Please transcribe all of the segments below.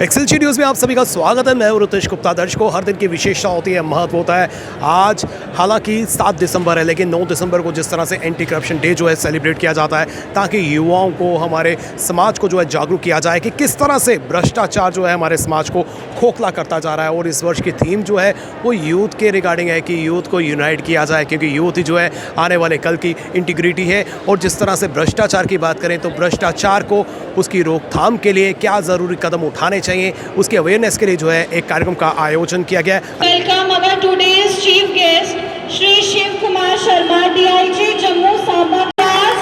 एक्सएलसी news में आप सभी का स्वागत है। मैं हूं रितेश गुप्ता। दर्शकों, हर दिन की विशेषता होती है, महत्व होता है। आज हालांकि 7 दिसंबर है, लेकिन 9 दिसंबर को जिस तरह से एंटी करप्शन डे जो है सेलिब्रेट किया जाता है, ताकि युवाओं को, हमारे समाज को जो है जागरूक किया जाए कि किस तरह से भ्रष्टाचार जो है हमारे समाज को खोखला करता जा रहा है। और इस वर्ष की थीम जो है वो यूथ के रिगार्डिंग है कि यूथ को यूनाइट किया जाए, क्योंकि यूथ ही जो है आने वाले कल की इंटीग्रिटी है। और जिस तरह से भ्रष्टाचार की बात करें तो भ्रष्टाचार को, उसकी रोकथाम के लिए क्या ज़रूरी कदम उठाने चाहिए, उसके अवेयरनेस के लिए जो है एक कार्यक्रम का आयोजन किया गया। Welcome our today's chief guest Shri Shiv Kumar Sharma, DIG Jammu Samba class,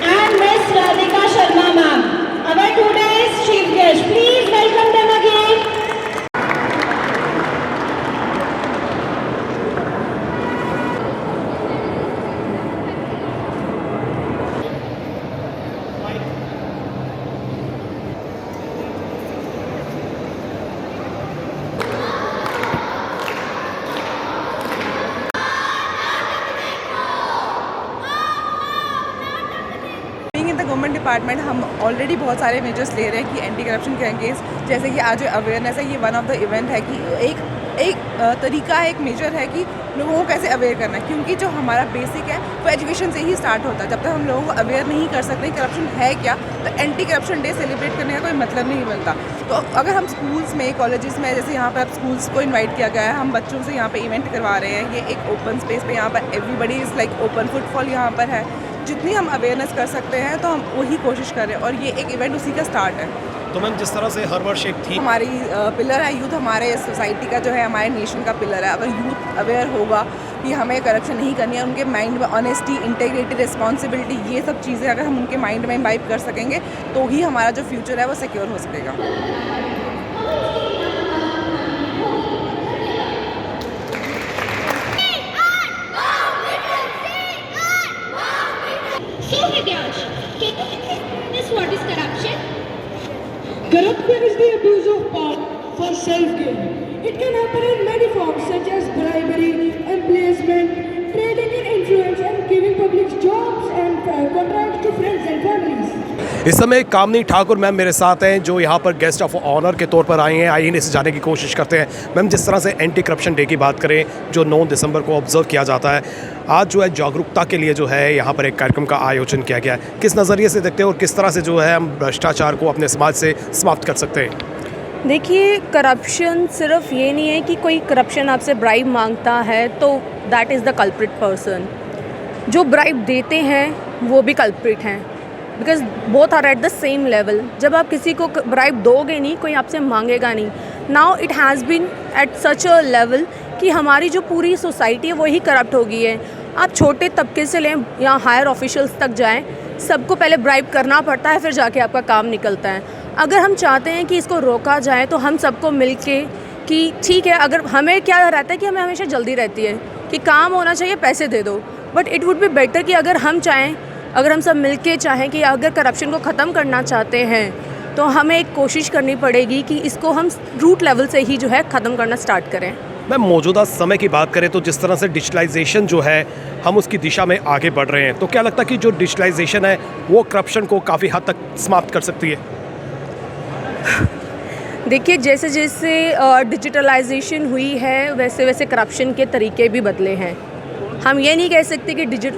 and miss Radhika Sharma ma'am, our today's chief guest. Please welcome them again. Government department हम ऑलरेडी बहुत सारे मेजर्स ले रहे हैं कि एंटी करप्शन के अगेंस्ट, जैसे कि आज जो अवेयरनेस है, ये वन ऑफ द इवेंट है कि एक तरीका है, एक मेजर है कि लोगों को कैसे अवेयर करना है, क्योंकि जो हमारा बेसिक है वो एजुकेशन से ही स्टार्ट होता है। जब तक हम लोगों को अवेयर नहीं कर सकते करप्शन है क्या, तो एंटी करप्शन डे सेलिब्रेट करने का कोई मतलब नहीं बनता। तो अगर हम स्कूल्स में, कॉलेजेस में, जैसे यहाँ पर अब स्कूल्स को इन्वाइट किया गया है, हम बच्चों से यहाँ पे इवेंट करवा रहे हैं, ये एक ओपन स्पेस पे यहाँ पर everybody is like open footfall यहाँ पर है। जितनी हम अवेयरनेस कर सकते हैं तो हम वही कोशिश कर रहे हैं, और ये एक इवेंट उसी का स्टार्ट है। तो मैम, जिस तरह से हर वर्ष एक थी हमारी पिलर है यूथ, हमारे सोसाइटी का जो है, हमारे नेशन का पिलर है। अगर यूथ अवेयर होगा कि हमें करप्शन नहीं करनी है, उनके माइंड में ऑनेस्टी, इंटेग्रिटी, रिस्पॉन्सिबिलिटी, ये सब चीज़ें अगर हम उनके माइंड में इम्बाइब कर सकेंगे तो ही हमारा जो फ्यूचर है वो सिक्योर हो सकेगा। Corruption is the abuse of power for self-gain. It can happen in many forms such as bribery, embezzlement, trading in influence, and giving public jobs and contracts to friends and families. इस समय कामनी Thakur ma'am मेरे साथ हैं, जो यहाँ पर guest of honour के तौर पर आई हैं। आइए इनसे जाने की कोशिश करते हैं। मैम, जिस तरह से एंटी करप्शन डे की बात करें, जो 9 दिसंबर को ऑब्जर्व किया जाता है, आज जो है जागरूकता के लिए जो है यहाँ पर एक कार्यक्रम का आयोजन किया गया है। किस नज़रिए से देखते हैं और किस तरह से जो है हम भ्रष्टाचार को अपने समाज से समाप्त कर सकते हैं? देखिए, करप्शन सिर्फ ये नहीं है कि कोई करप्शन आपसे ब्राइब मांगता है तो that is the culprit person. जो ब्राइब देते हैं वो भी कल्प्रिट हैं, because both are at the same level. जब आप किसी को ब्राइब दोगे नहीं, कोई आपसे मांगेगा नहीं। Now it has been at such a level कि हमारी जो पूरी सोसाइटी है वही करप्ट हो गई है। आप छोटे तबके से लें या हायर ऑफिशियल्स तक जाएं, सबको पहले ब्राइब करना पड़ता है, फिर जाके आपका काम निकलता है। अगर हम चाहते हैं कि इसको रोका जाए तो हम सबको मिलके कि ठीक है, अगर हमें क्या रहता है कि हमें हमेशा जल्दी रहती है कि काम होना चाहिए, पैसे दे दो, but it would be better कि अगर हम चाहें, अगर हम सब मिलके चाहें कि अगर करप्शन को ख़त्म करना चाहते हैं तो हमें एक कोशिश करनी पड़ेगी कि इसको हम रूट लेवल से ही जो है ख़त्म करना स्टार्ट करें। मैम, मौजूदा समय की बात करें तो जिस तरह से डिजिटलाइजेशन जो है, हम उसकी दिशा में आगे बढ़ रहे हैं, तो क्या लगता है कि जो डिजिटलाइजेशन है वो करप्शन को काफ़ी हद तक समाप्त कर सकती है? देखिए, जैसे जैसे डिजिटलाइजेशन हुई है वैसे वैसे करप्शन के तरीके भी बदले हैं। हम ये नहीं कह सकते कि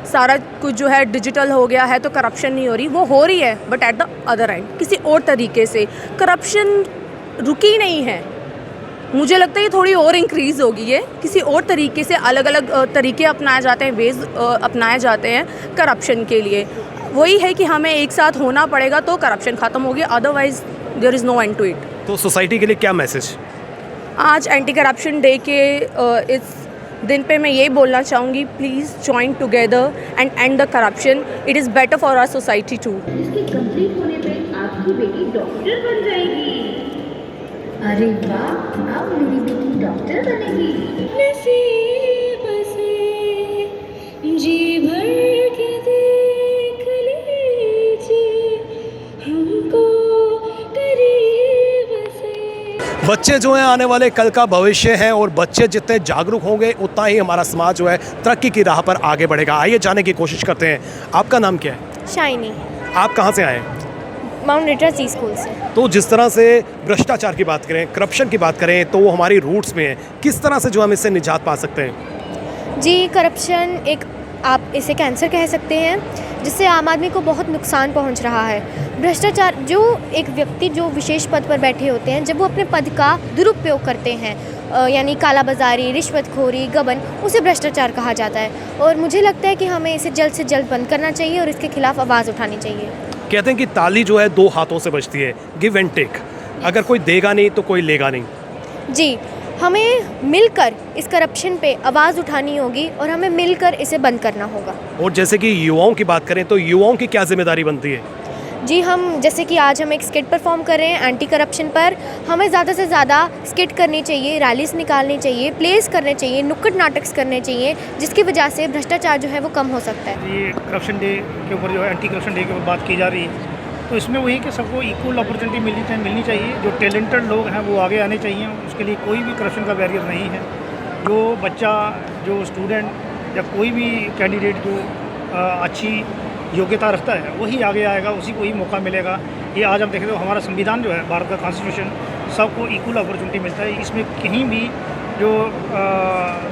सारा कुछ जो है डिजिटल हो गया है तो करप्शन नहीं हो रही, वो हो रही है, but at the other and किसी और तरीके से। करप्शन रुकी नहीं है, मुझे लगता है ये थोड़ी और इंक्रीज़ होगी। है किसी और तरीके से, अलग अलग तरीके अपनाए जाते हैं, वेज अपनाए जाते हैं करप्शन के लिए। वही है कि हमें एक साथ होना पड़ेगा तो करप्शन ख़त्म होगी, otherwise there is no end to it. तो सोसाइटी के लिए क्या मैसेज? आज एंटी करप्शन डे के इस दिन पे मैं ये बोलना चाहूँगी, please join together and end the corruption. It is better for our society too. इसके कंप्लीट होने पे आपकी बेटी डॉक्टर बन जाएगी। अरे वाह, अब मेरी बेटी डॉक्टर बनेगी। नसीब से जी भर के देख लीजिए, हमको करीब से। बच्चे जो हैं आने वाले कल का भविष्य हैं, और बच्चे जितने जागरूक होंगे उतना ही हमारा समाज जो है तरक्की की राह पर आगे बढ़ेगा। आइए जाने की कोशिश करते हैं। आपका नाम क्या है? शाइनी। आप कहाँ से आए हैं? माउंट लिटरा सी स्कूल से। तो जिस तरह से भ्रष्टाचार की बात करें, करप्शन की बात करें, तो वो हमारी रूट्स में है, किस तरह से जो हम इससे निजात पा सकते हैं? जी, करप्शन एक आप इसे कैंसर कह सकते हैं, जिससे आम आदमी को बहुत नुकसान पहुंच रहा है। भ्रष्टाचार, जो एक व्यक्ति जो विशेष पद पर बैठे होते हैं, जब वो अपने पद का दुरुपयोग करते हैं, यानी कालाबाजारी, रिश्वतखोरी, गबन, उसे भ्रष्टाचार कहा जाता है। और मुझे लगता है कि हमें इसे जल्द से जल्द बंद करना चाहिए और इसके खिलाफ आवाज़ उठानी चाहिए। कहते हैं कि ताली जो है 2 हाथों से बजती है, गिव एंड टेक। अगर कोई देगा नहीं तो कोई लेगा नहीं। जी, हमें मिलकर इस करप्शन पे आवाज़ उठानी होगी और हमें मिलकर इसे बंद करना होगा। और जैसे कि युवाओं की बात करें तो युवाओं की क्या जिम्मेदारी बनती है? जी, हम जैसे कि आज हम एक स्किट परफॉर्म कर रहे हैं एंटी करप्शन पर। हमें ज़्यादा से ज़्यादा स्किट करनी चाहिए, रैलीज निकालनी चाहिए, प्लेस करने चाहिए, नुक्कड़ नाटक करने चाहिए, जिसकी वजह से भ्रष्टाचार जो है वो कम हो सकता है। ये करप्शन डे के ऊपर जो है, एंटी करप्शन डे के ऊपर बात की जा रही है, तो इसमें वही कि सबको इक्वल अपॉर्चुनिटी मिलनी चाहिए। जो टैलेंटेड लोग हैं वो आगे आने चाहिए, उसके लिए कोई भी करप्शन का बैरियर नहीं है। जो बच्चा, जो स्टूडेंट या कोई भी कैंडिडेट जो अच्छी योग्यता रखता है वही आगे आएगा, उसी को ही मौका मिलेगा। ये आज हम देखें तो हमारा संविधान जो है, भारत का कॉन्स्टिट्यूशन, सबको इक्वल अपॉर्चुनिटी मिलता है। इसमें कहीं भी जो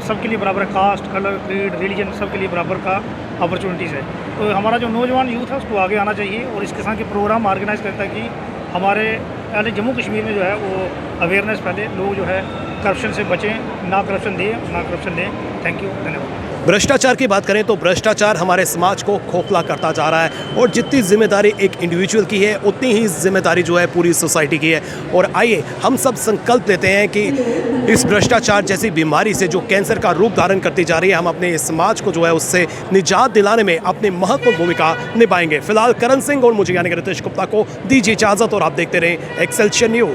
सबके लिए बराबर कास्ट, कलर, क्रीड, रिलीजन, सबके लिए बराबर का अपॉर्चुनिटीज़ है। तो हमारा जो नौजवान यूथ है उसको आगे आना चाहिए और इस किस्म के प्रोग्राम ऑर्गेनाइज करता है कि हमारे यानी जम्मू कश्मीर में जो है वो अवेयरनेस फैले, लोग जो है करप्शन से बचें, ना करप्शन दें, ना करप्शन दें। थैंक यू, धन्यवाद। भ्रष्टाचार की बात करें तो भ्रष्टाचार हमारे समाज को खोखला करता जा रहा है और जितनी जिम्मेदारी एक इंडिविजुअल की है उतनी ही जिम्मेदारी जो है पूरी सोसाइटी की है। और आइए हम सब संकल्प लेते हैं कि इस भ्रष्टाचार जैसी बीमारी से जो कैंसर का रूप धारण करती जा रही है, हम अपने इस समाज को जो है उससे निजात दिलाने में अपनी महत्वपूर्ण भूमिका निभाएंगे। फिलहाल करण सिंह और मुझे यानी कि रितेश गुप्ता को दीजिए इजाज़त और आप देखते रहें एक्सेलसियर न्यूज़।